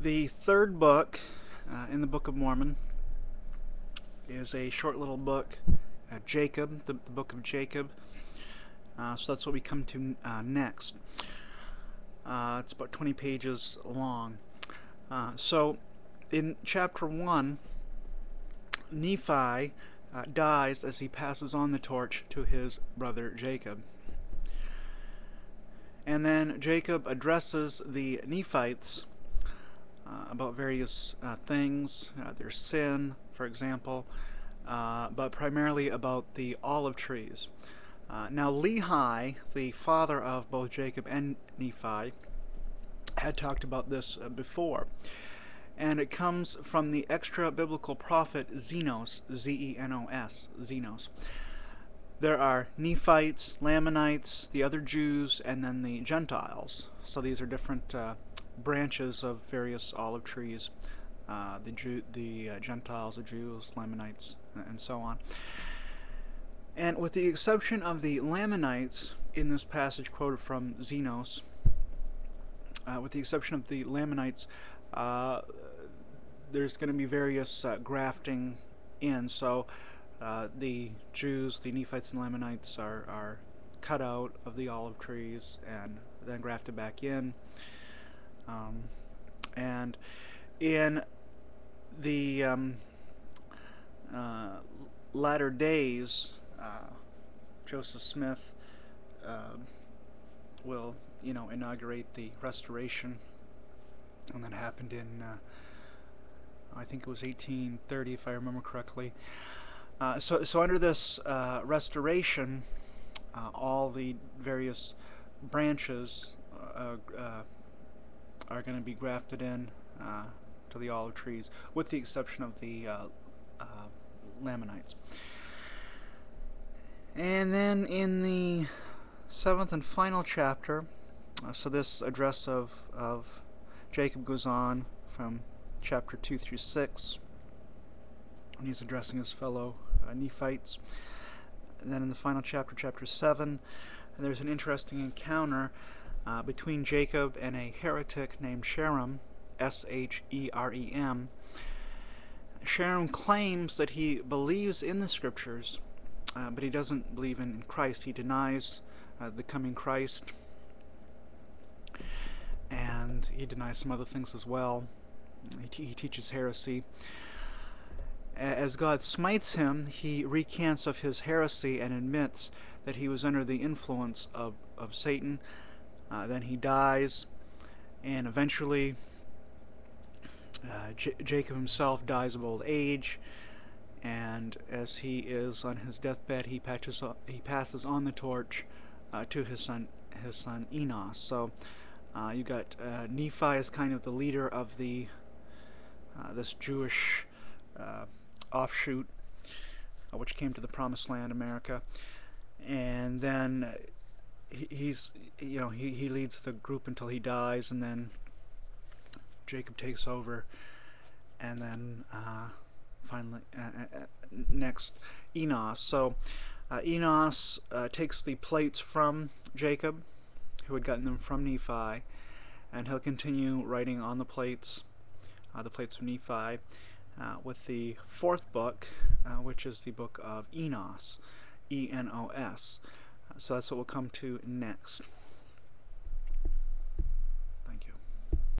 The third book in the Book of Mormon is a short little book, Jacob, the book of Jacob. So that's what we come to next. It's about 20 pages long. So in chapter 1, Nephi dies as he passes on the torch to his brother Jacob. And then Jacob addresses the Nephites about various things, their sin, for example, but primarily about the olive trees. Now Lehi, the father of both Jacob and Nephi, had talked about this before. And it comes from the extra-biblical prophet Zenos, Z-E-N-O-S, Zenos. There are Nephites, Lamanites, the other Jews, and then the Gentiles. So these are different branches of various olive trees. The Gentiles, the Jews, Lamanites, and so on. And with the exception of the Lamanites in this passage quoted from Zenos, with the exception of the Lamanites, there's going to be various grafting in. So the Jews, the Nephites, and Lamanites are cut out of the olive trees and then grafted back in. And in the latter days, Joseph Smith will, inaugurate the restoration, and that happened in, I think it was 1830, if I remember correctly. So under this restoration, all the various branches are going to be grafted in to the olive trees, with the exception of the Lamanites. And then in the 7th and final chapter, so this address of Jacob goes on from chapter 2 through 6, and he's addressing his fellow Nephites. And then in the final chapter, chapter 7, there's an interesting encounter between Jacob and a heretic named Sherem, S-H-E-R-E-M. Sherem claims that he believes in the scriptures, but he doesn't believe in Christ. He denies the coming Christ, and he denies some other things as well. He teaches heresy. As God smites him, he recants of his heresy and admits that he was under the influence of Satan. Then he dies, and eventually Jacob himself dies of old age, and as he is on his deathbed, he passes on the torch to his son Enos. So you got Nephi as kind of the leader of the this Jewish offshoot, which came to the Promised Land, America, and then he leads the group until he dies, and then Jacob takes over, and then finally next Enos. So Enos takes the plates from Jacob, who had gotten them from Nephi, and he'll continue writing on the plates of Nephi, with the 4th book, which is the book of Enos, E-N-O-S. So that's what we'll come to next.